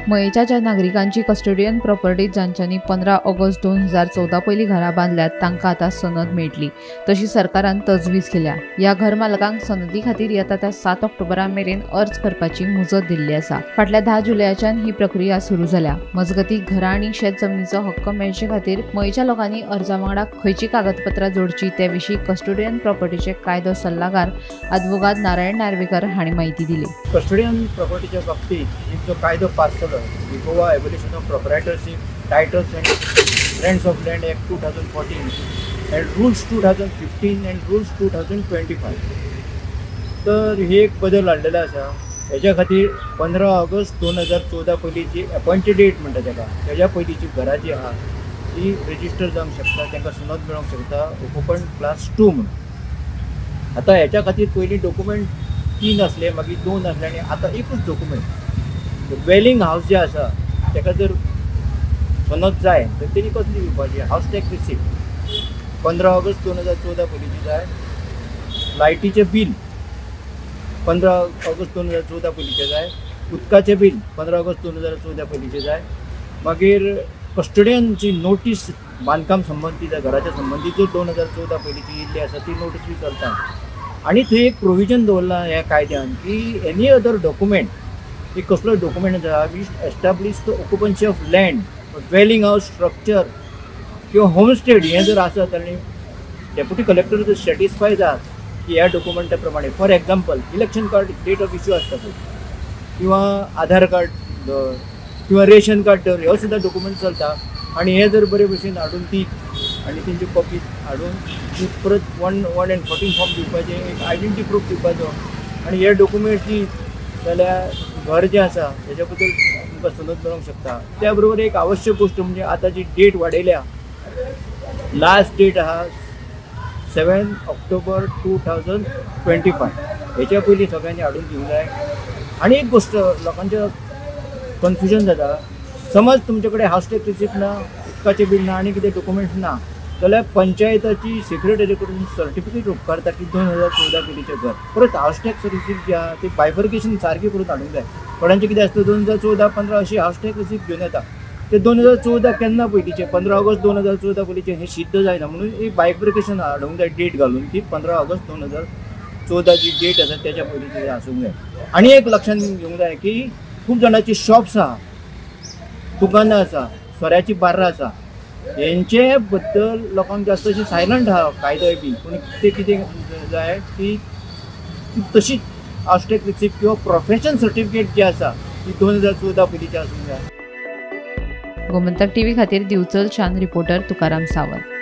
मयेच्या ज्या नागरिकांची custodian property जांच्यांनी 15 August 2014 पयलीं घरां बांदल्यात तांकां आतां सनद मेळटली, तशी सरकारान तजवीज केल्या। ह्या घर मालकांक सनदी खातीर येता त्या 7 ऑक्टोबरा मेरेन अर्ज करपाची मुजत दिल्ली आसा। फाटल्या 10 जुलयाच्यान ही प्रक्रिया सुरू जाल्या। मजगतीं घरां आनी शेत जमनीचो हक्क मेळचे खातीर मयेच्या लोकांनी अर्जा वांगडा खंयची कागदपत्रां जोडची ते विशीं कस्टोडियन प्रॉपर्टीचे कायदो सल्लागार ॲडव्होकेट नारायण नार्वेकर हांणी माहिती दिली। कस्टोडियन प्रॉपर्टीच्या बाबतीत जो कायदो पास केलो Goa abolition of proprietorship titles and rents of land act 2014 and rules 2015 and rules 2025 तर हे एक बदल हाडलेलो आसा। हेच्या खातीर 15 ऑगस्ट 2014 पयलींची अपॉइंटेड डेट म्हणटा तेका तेच्या पयलींची घरां जी आहा ती रेजिस्टर जावंक शकता, तांकां सनद मेळोंक शकता ऑक्युपंट क्लास 2 म्हणून। आतां हेच्या खातीर पयलीं डॉक्युमेंट 3 आसले, मागीर 2 आसले आनी आतां एकूच डॉक्युमेंट वेलिंग हाऊस जे आसा तेका जर सनद जाय तर तेणी कसली दिवपाची हाऊस टॅक्स रिसिप्ट 15 ऑगस्ट 2014 पयलींची जाय, लायटीचें बील 15 ऑगस्ट 2014 पयलींचें जाय, उदकाचें बील 15 ऑगस्ट 2014 पयलींचें जाय, मागीर कस्टोडियनची नोटीस बांदकाम संबंधी घराच्या संबंधी जो 2014 पयलींची येयल्ली आसा ती नोटीस बी करता। आनी थंय एक प्रोविजन दवरला ह्या कायद्यान की एनी अदर डॉक्युमेंट एक कसलो डॉक्युमेंट आसा which establish the occupancy of land dwelling house structure किंवा होमस्टेड हें जर आसत आनी डेप्युटी कलेक्टर जर सॅटिस्फाय जात की ह्या डॉक्युमेंटा प्रमाणे for example election card date of issue आसता पळय किंवा आधार कार्ड धर किंवा रेशन कार्ड धर ह्यो सुद्दां डॉक्युमेंट चलता आनी हे जर बरे भशेन हाडून ती आनी तेंची कॉपी हाडून परत 114 फॉर्म दिवपाचें एक आयडेंटिटी प्रूफ दिवपाचो आनी हे डॉक्युमेंट जी जाल्यार घर जें आसा तेच्या बद्दल तुमकां सनद मेळोंक शकता। त्या बरोबर एक आवश्यक गोष्ट म्हणजे आतां जी डेट वाडयल्या लास्ट डेट आहा 7 ऑक्टोबर 2025 हेच्या पयलीं सगळ्यांनी हाडून दिवंक जाय। आनी एक गोष्ट लोकांचें कन्फ्युजन जाता, समज तुमचे कडेन हाऊस टॅक्स रिसिप्ट ना, उदकाचें बील ना आनी कितें डॉक्युमेंट्स ना जाल्यार पंचायताची सेक्रेटरी कडून सर्टिफिकेट उपकारता की 2014 पयलींचें घर परत हाऊस टॅक्स रिसिप्ट जे आहा ती बायफर्केशन सारकी करून हाडूंक जाय। थोड्यांचें कितें आसता 2014-15 अशी हाऊस टॅक्स रिसिप्ट घेवन येता ते 2014 केन्ना पयलींचे 15 ऑगस्ट 2014 पयलींचे हे सिद्ध जायना म्हणून एक बायफर्केशन हाडूंक जाय डेट घालून ती 15 ऑगस्ट 2014 जी डेट आसा तेच्या पयलींची आसूंक जाय। आनी एक लक्षात घेवंक जाय की खूब जाणांची शॉप्स आहा, दुकानां आसा, सोऱ्याची बार्रां आसा, हेंचे बद्दल लोकांक जास्त अशी सायलंट आहा कायदोय बी, पूण ते कितें जाय की तशीच हाऊस टॅक्स रिसिप्ट किंवा प्रोफेशन सर्टिफिकेट जी आसा ती 2014 पयलींची आसूंक जाय। गोमंतक टीव्ही खातीर दिवचल शान रिपोर्टर तुकाराम सावंत।